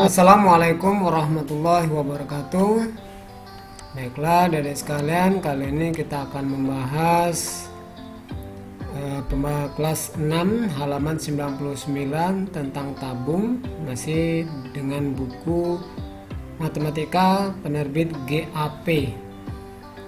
Assalamualaikum warahmatullahi wabarakatuh. Baiklah adik sekalian, kali ini kita akan membahas kelas 6 halaman 99 tentang tabung, masih dengan buku matematika penerbit GAP.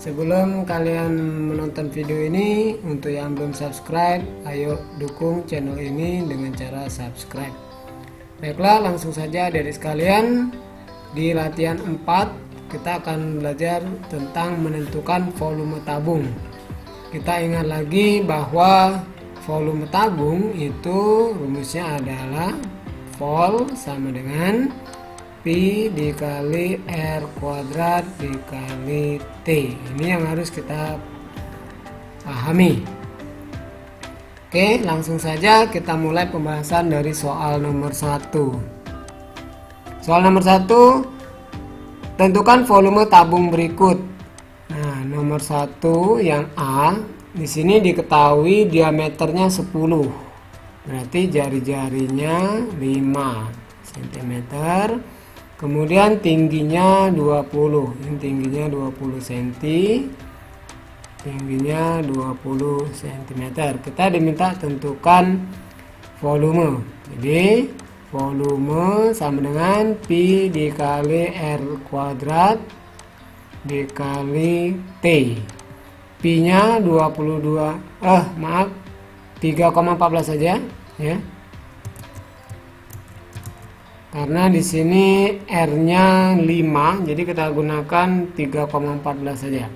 Sebelum kalian menonton video ini, untuk yang belum subscribe, ayo dukung channel ini dengan cara subscribe. Baiklah, langsung saja adik sekalian. Di latihan 4 kita akan belajar tentang menentukan volume tabung. Kita ingat lagi bahwa volume tabung itu rumusnya adalah Vol sama dengan Pi dikali R kuadrat dikali T. Ini yang harus kita pahami. Oke, langsung saja kita mulai pembahasan dari soal nomor 1. Soal nomor 1, tentukan volume tabung berikut. Nah, nomor 1 yang A, di sini diketahui diameternya 10. Berarti jari-jarinya 5 cm. Kemudian tingginya 20. Ini tingginya 20 cm. Tingginya 20 cm. Kita diminta tentukan volume. Jadi volume sama dengan Pi dikali R kuadrat dikali T. Pi nya 3,14 saja ya. Karena di sini R nya 5, jadi kita gunakan 3,14 saja.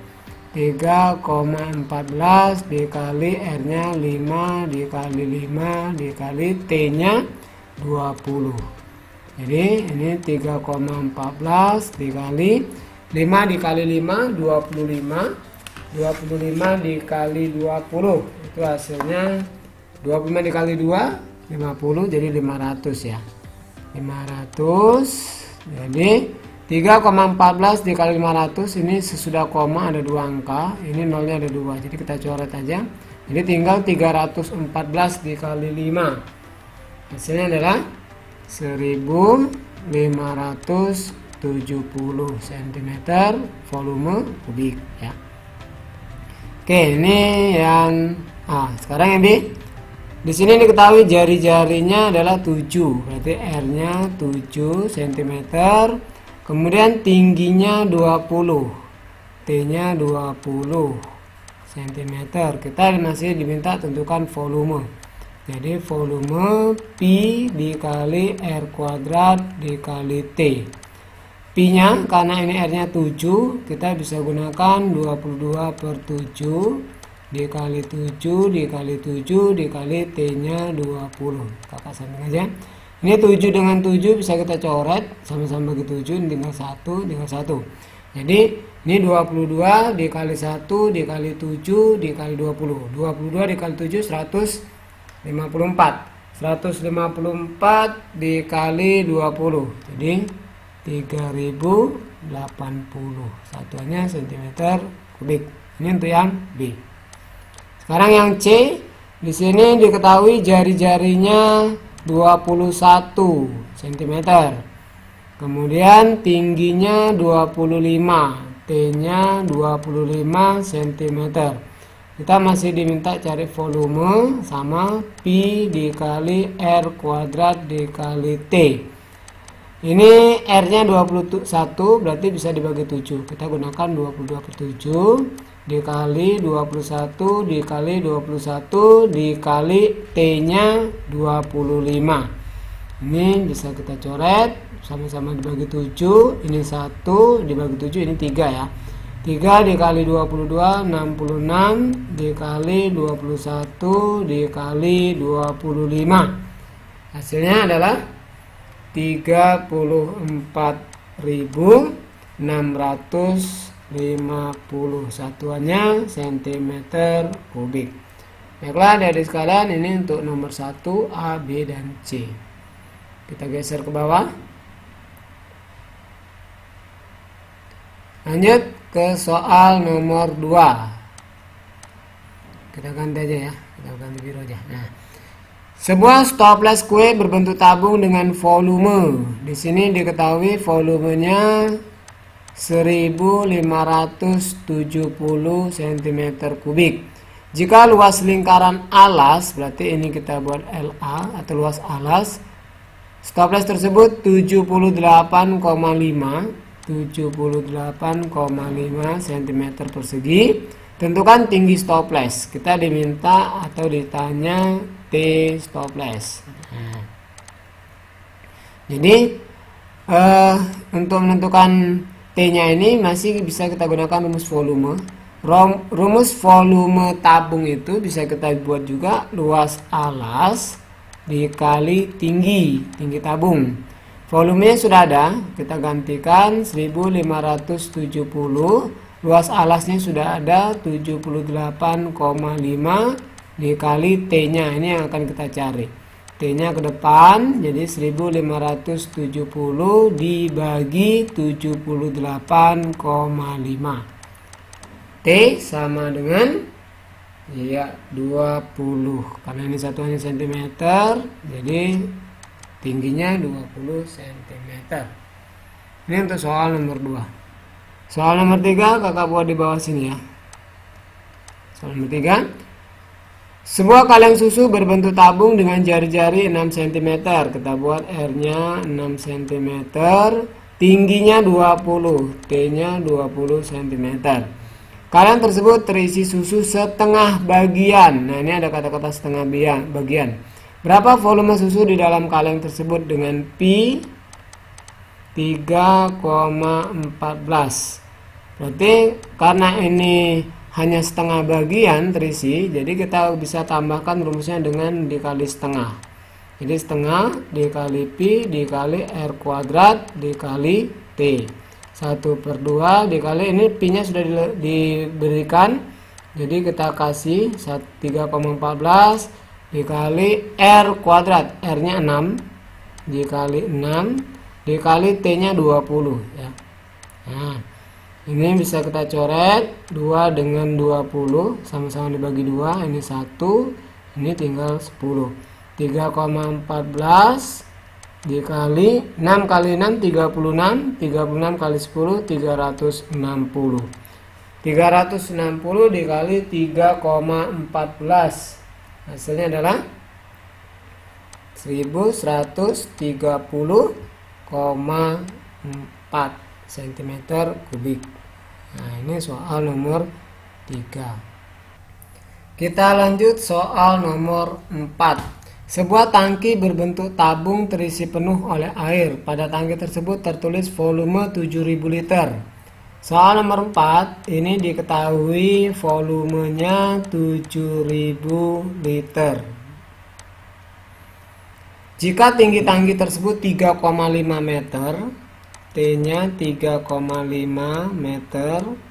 3,14 dikali R nya 5 dikali 5 dikali T nya 20. Jadi ini 3,14 dikali 5 dikali 5 25. 25 dikali 20 itu hasilnya 25 dikali 2 50, jadi 500 ya. 500. Jadi 3,14 dikali 500, ini sesudah koma ada 2 angka, ini nolnya ada 2, jadi kita coret aja. Jadi tinggal 314 dikali 5, hasilnya adalah 1570 cm volume kubik ya. Oke, ini yang A. Sekarang yang B. Di sini diketahui jari-jarinya adalah 7, berarti R nya 7 cm. Kemudian tingginya 20, T nya 20 cm. Kita masih diminta tentukan volume. Jadi volume Pi dikali R kuadrat dikali T. Pi nya karena ini R nya 7, kita bisa gunakan 22/7 dikali 7 dikali 7 dikali T nya 20. Kakak samping aja. Ini 7 dengan 7 bisa kita coret, sama-sama bagi 7, tinggal 1, tinggal 1. Jadi ini 22 dikali 1 dikali 7 dikali 20. 22 dikali 7 154. 154 dikali 20. Jadi 3080. Satuannya cm kubik. Ini untuk yang B. Sekarang yang C, di sini diketahui jari-jarinya 21 cm. Kemudian tingginya 25, T nya 25 cm. Kita masih diminta cari volume sama Pi dikali R kuadrat dikali T. Ini R nya 21, berarti bisa dibagi 7. Kita gunakan 22/7 dikali 21 dikali 21 dikali T nya 25. Ini bisa kita coret, sama-sama dibagi 7. Ini 1 dibagi 7, ini 3 ya. 3 dikali 22 66 dikali 21 dikali 25. Hasilnya adalah 34.650. Satuannya cm kubik. Baiklah adik-adik sekalian, ini untuk nomor 1, A, B, dan C. Kita geser ke bawah. Lanjut ke soal nomor 2. Kita ganti aja ya. kita ganti biru aja. Nah, sebuah stoples kue berbentuk tabung dengan volume. Di sini diketahui volumenya 1570 cm3. Jika luas lingkaran alas, berarti ini kita buat LA atau luas alas. Stoples tersebut 78,5 cm persegi. Tentukan tinggi stoples. Kita diminta atau ditanya T stoples. Nah, jadi untuk menentukan T-nya ini masih bisa kita gunakan rumus volume. Rumus volume tabung itu bisa kita buat juga luas alas dikali tinggi tabung. Volumenya sudah ada, kita gantikan 1570. Luas alasnya sudah ada 78,5 dikali T-nya. Ini yang akan kita cari. T-nya ke depan, jadi 1570 dibagi 78,5. T sama dengan ya 20. Karena ini satuannya cm, jadi tingginya 20 cm. Ini untuk soal nomor 2. Soal nomor 3 kakak buat di bawah sini ya. Soal nomor 3. Sebuah kaleng susu berbentuk tabung dengan jari-jari 6 cm. Kita buat R-nya 6 cm. Tingginya 20. T-nya 20 cm. Kaleng tersebut terisi susu setengah bagian. Nah, ini ada kata-kata setengah bagian. Berapa volume susu di dalam kaleng tersebut dengan pi 3,14. Berarti karena ini hanya setengah bagian terisi, jadi kita bisa tambahkan rumusnya dengan dikali setengah. Jadi setengah dikali pi dikali R kuadrat dikali T. 1/2 dikali, ini pi nya sudah diberikan, jadi kita kasih 3,14 dikali R kuadrat, R nya 6 dikali 6 dikali T nya 20 ya. Nah, ini bisa kita coret 2 dengan 20 sama-sama dibagi 2, ini 1, ini tinggal 10. 3,14 dikali 6 kali 6 36, 36 kali 10 360. 360 dikali 3,14. Hasilnya adalah 1130,4 cm3. Nah, ini soal nomor 3. Kita lanjut soal nomor 4. Sebuah tangki berbentuk tabung terisi penuh oleh air. Pada tangki tersebut tertulis volume 7000 liter. Soal nomor 4, ini diketahui volumenya 7000 liter. Jika tinggi tangki tersebut 3,5 meter, T-nya 3,5 meter.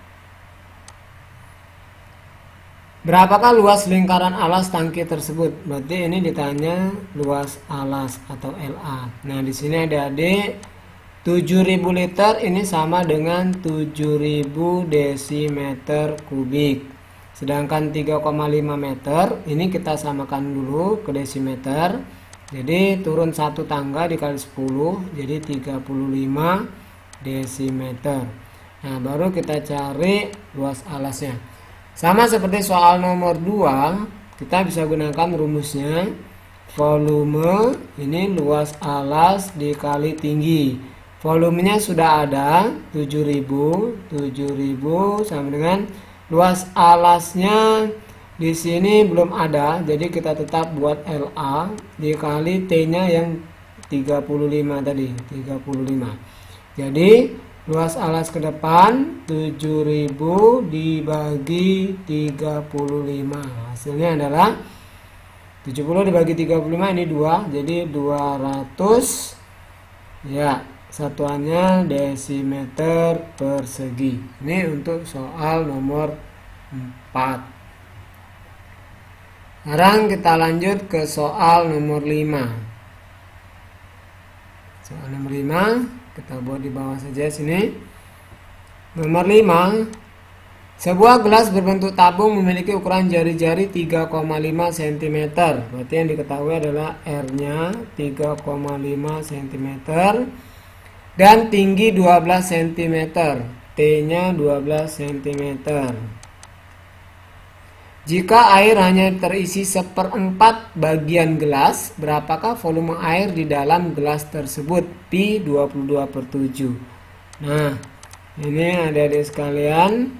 Berapakah luas lingkaran alas tangki tersebut? Berarti ini ditanya luas alas atau LA. Nah, di sini adik-adik 7000 liter ini sama dengan 7000 desimeter kubik. Sedangkan 3,5 meter ini kita samakan dulu ke desimeter. Jadi turun satu tangga dikali 10, jadi 35 desimeter. Nah, baru kita cari luas alasnya. Sama seperti soal nomor 2, kita bisa gunakan rumusnya. Volume ini luas alas dikali tinggi. Volumenya sudah ada 7000 sama dengan luas alasnya di sini belum ada, jadi kita tetap buat LA dikali T-nya yang 35 tadi, 35. Jadi luas alas ke depan 7000 dibagi 35. Hasilnya adalah 70 dibagi 35, ini 2, jadi 200 ya, satuannya desimeter persegi. Ini untuk soal nomor 4. Sekarang kita lanjut ke soal nomor 5. Soal nomor 5 kita buat di bawah saja sini. Nomor 5, Sebuah gelas berbentuk tabung memiliki ukuran jari-jari 3,5 cm. Berarti yang diketahui adalah R-nya 3,5 cm dan tinggi 12 cm. T-nya 12 cm. Jika air hanya terisi 1/4 bagian gelas, berapakah volume air di dalam gelas tersebut? Pi 22/7. Nah, ini adik-adik sekalian.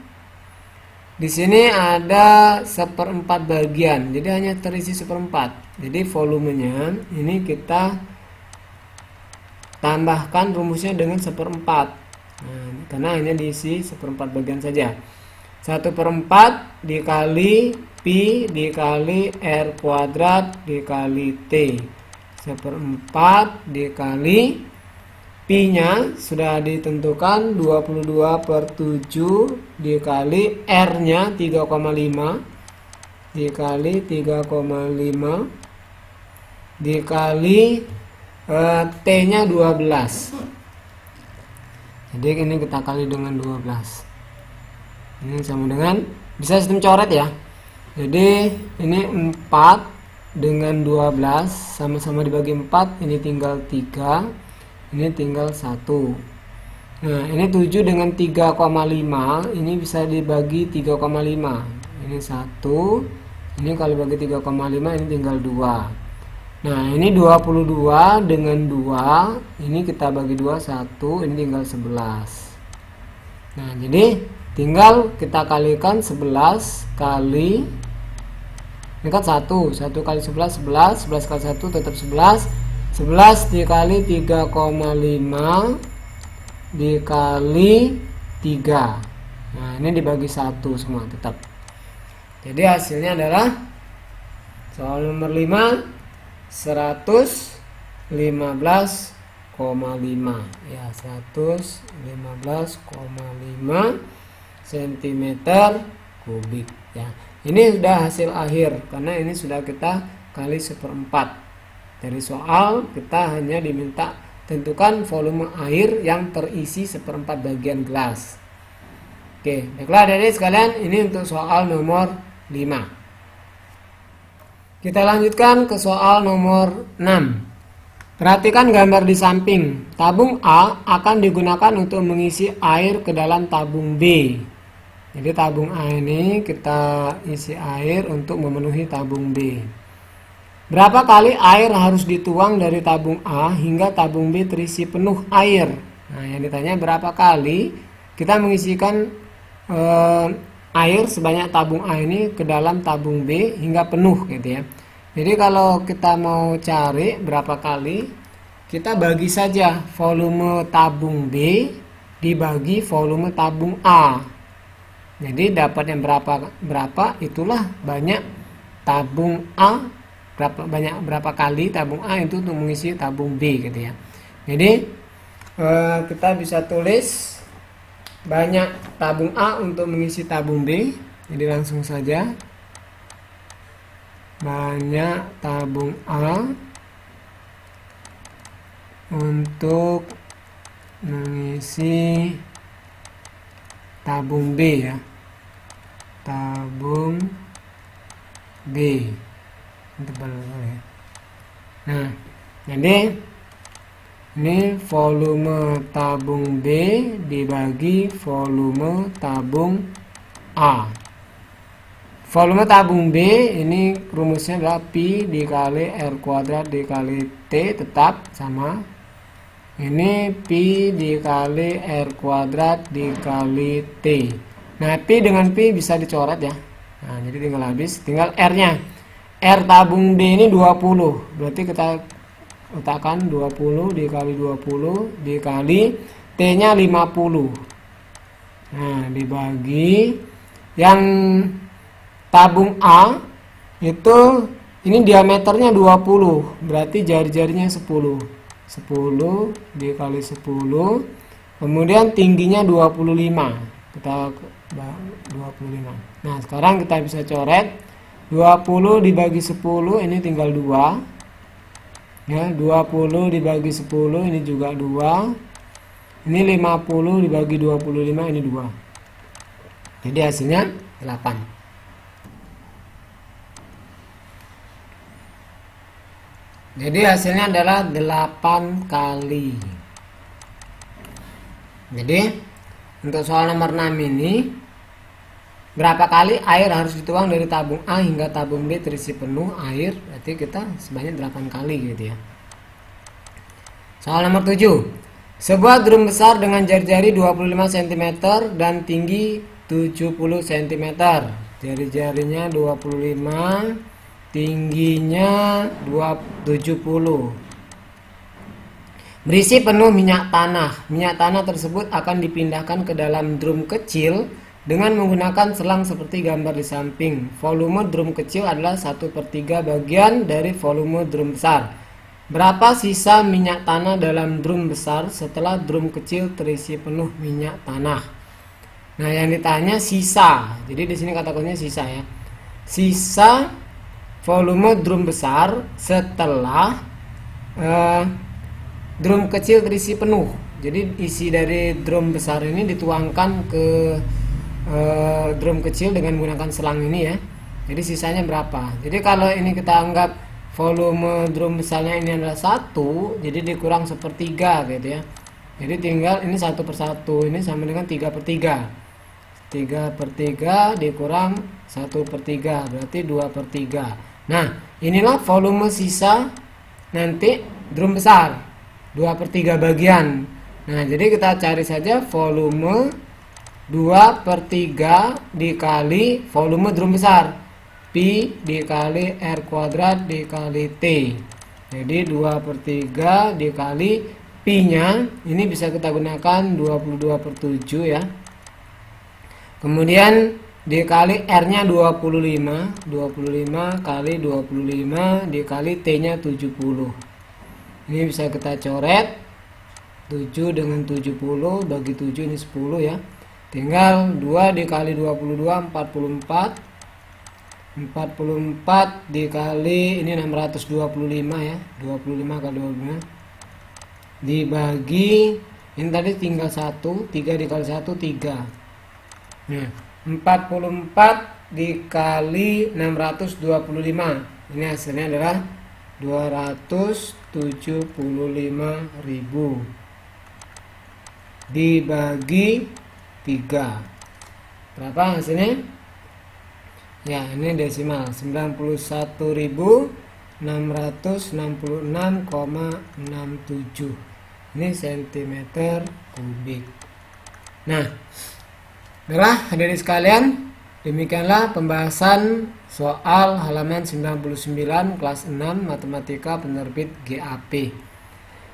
Di sini ada 1/4 bagian, jadi hanya terisi 1/4. Jadi volumenya ini kita tambahkan rumusnya dengan 1/4. Nah, karena hanya diisi 1/4 bagian saja. 1/4 dikali Pi dikali R kuadrat dikali T. 1/4 dikali Pi-nya sudah ditentukan 22/7 dikali R-nya 3,5 dikali 3,5 dikali T-nya 12. Jadi ini kita kali dengan 12. Ini sama dengan, bisa sistem coret ya. Jadi ini 4 dengan 12 sama-sama dibagi 4, ini tinggal 3. Ini tinggal 1. Nah, ini 7 dengan 3,5, ini bisa dibagi 3,5. Ini 1. Ini kalau bagi 3,5 ini tinggal 2. Nah, ini 22 dengan 2, ini kita bagi 2, 1, ini tinggal 11. Nah, jadi tinggal kita kalikan 11 kali, ini kan 1 kali 11, 11 kali 1 tetap 11. 11 dikali 3,5 dikali 3. Nah, ini dibagi 1 semua tetap. Jadi hasilnya adalah soal nomor 5 115,5 ya, 115,5 cm kubik ya. Ini sudah hasil akhir karena ini sudah kita kali 1/4. Dari soal kita hanya diminta tentukan volume air yang terisi 1/4 bagian gelas. Oke, baiklah adik-adik sekalian, ini untuk soal nomor 5. Kita lanjutkan ke soal nomor 6. Perhatikan gambar di samping. Tabung A akan digunakan untuk mengisi air ke dalam tabung B. Jadi tabung A ini kita isi air untuk memenuhi tabung B. Berapa kali air harus dituang dari tabung A hingga tabung B terisi penuh air? Nah, yang ditanya berapa kali kita mengisikan air sebanyak tabung A ini ke dalam tabung B hingga penuh gitu ya. Jadi kalau kita mau cari berapa kali, kita bagi saja volume tabung B dibagi volume tabung A. Jadi dapat yang berapa itulah banyak tabung A, berapa kali tabung A itu untuk mengisi tabung B gitu ya. Jadi kita bisa tulis banyak tabung A untuk mengisi tabung B. Jadi langsung saja banyak tabung A untuk mengisi tabung B ya, tabung B. Nah, jadi ini volume tabung B dibagi volume tabung A. Volume tabung B ini rumusnya adalah Pi dikali R kuadrat dikali T, tetap sama. Ini Pi dikali R kuadrat dikali T. Nah, Pi dengan Pi bisa dicoret ya. Nah, jadi tinggal habis, tinggal R-nya. R tabung B ini 20. Berarti kita letakkan 20 dikali 20 dikali T-nya 50. Nah, dibagi yang tabung A itu ini diameternya 20, berarti jari-jarinya 10. 10 dikali 10. Kemudian tingginya 25. Kita 25. Nah, sekarang kita bisa coret 20 dibagi 10 ini tinggal 2. Ya, 20 dibagi 10 ini juga 2. Ini 50 dibagi 25 ini 2. Jadi hasilnya 8. Jadi hasilnya adalah 8 kali. Jadi untuk soal nomor 6 ini, berapa kali air harus dituang dari tabung A hingga tabung B terisi penuh air? Berarti kita sebanyak 8 kali gitu ya. Soal nomor 7. Sebuah drum besar dengan jari-jari 25 cm dan tinggi 70 cm. Jari-jarinya 25, tingginya 70. Berisi penuh minyak tanah. Minyak tanah tersebut akan dipindahkan ke dalam drum kecil dengan menggunakan selang seperti gambar di samping. Volume drum kecil adalah 1/3 bagian dari volume drum besar. Berapa sisa minyak tanah dalam drum besar setelah drum kecil terisi penuh minyak tanah? Nah, yang ditanya sisa. Jadi di sini kata kuncinya sisa ya. Sisa volume drum besar setelah drum kecil terisi penuh. Jadi isi dari drum besar ini dituangkan ke drum kecil dengan menggunakan selang ini ya. Jadi sisanya berapa? Jadi kalau ini kita anggap volume drum besarnya ini adalah 1, jadi dikurang 1/3 gitu ya. Jadi tinggal ini 1/1, ini sama dengan 3/3. 3/3 dikurang 1/3 berarti 2/3. Nah, inilah volume sisa nanti drum besar, 2/3 bagian. Nah, jadi kita cari saja volume 2/3 dikali volume drum besar, Pi dikali R kuadrat dikali T. Jadi 2/3 dikali Pi nya ini bisa kita gunakan 22/7 ya. Kemudian dikali R nya 25 kali 25 dikali T nya 70. Ini bisa kita coret, 7 dengan 70 bagi 7 ini 10 ya. Tinggal 2 dikali 22 44 dikali ini 625 ya, 25 kali 25 dibagi ini tadi tinggal 1, 3 dikali 1 3. Nah, 44 dikali 625 ini hasilnya adalah 275.000 dibagi 3. Berapa hasilnya? Ya, ini desimal 91.666,67. Ini cm3. Nah, baiklah hadirin sekalian, demikianlah pembahasan soal halaman 99 kelas 6 Matematika penerbit GAP.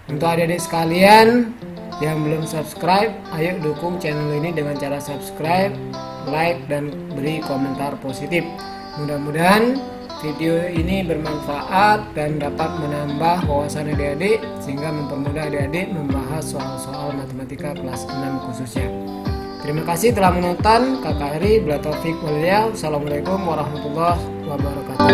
Untuk adik-adik sekalian yang belum subscribe, ayo dukung channel ini dengan cara subscribe, like, dan beri komentar positif. Mudah-mudahan video ini bermanfaat dan dapat menambah wawasan adik-adik sehingga mempermudah adik-adik membahas soal-soal matematika kelas 6 khususnya. Terima kasih telah menonton. Kakak Heri, bila taufik walhidayah. Assalamualaikum warahmatullahi wabarakatuh.